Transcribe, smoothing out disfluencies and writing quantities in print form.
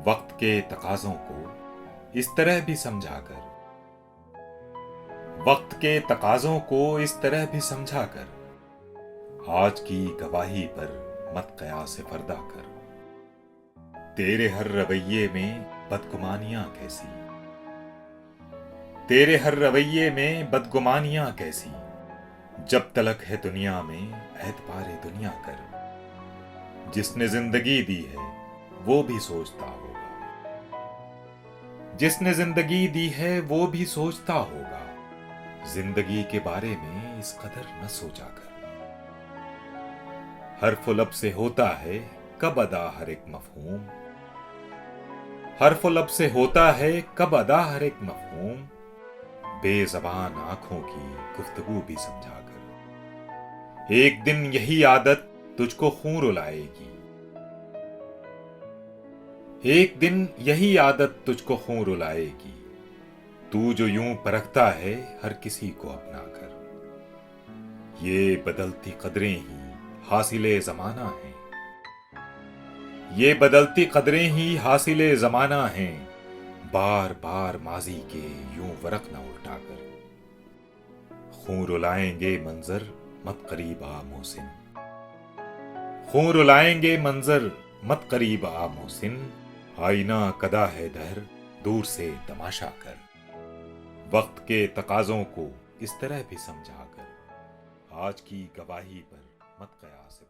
वक्त के तकाजों को इस तरह भी समझाकर, वक्त के तकाजों को इस तरह भी समझाकर आज की गवाही पर मत कयास फर्दा कर। तेरे हर रवैये में बदगुमानियां कैसी, तेरे हर रवैये में बदगुमानियां कैसी, जब तलक है दुनिया में एतबारे दुनिया कर। जिसने जिंदगी दी है वो भी सोचता होगा, जिसने जिंदगी दी है वो भी सोचता होगा, जिंदगी के बारे में इस कदर न सोचा कर। हर्फ लब से होता है कब अदा हर एक मफहूम, हर्फ लब से होता है कब अदा हर एक मफहूम, बेज़बान आंखों की गुफ्तगू भी समझा कर। एक दिन यही आदत तुझको खून रुलाएगी, एक दिन यही आदत तुझको खून रुलाएगी, तू जो यूं परखता है हर किसी को अपना कर। ये बदलती कदरें ही हासिले जमाना हैं, ये बदलती कदरें ही हासिले जमाना हैं, बार बार माजी के यूं वरक न उल्टा कर। खून रुलाएंगे मंजर मत करीब आ मोहसिन, खून रुलाएंगे मंजर मत करीब आ मोहसिन, आईना कदा है दहर दूर से तमाशा कर। वक्त के तकाजों को इस तरह भी समझा कर आज की गवाही पर मत कयास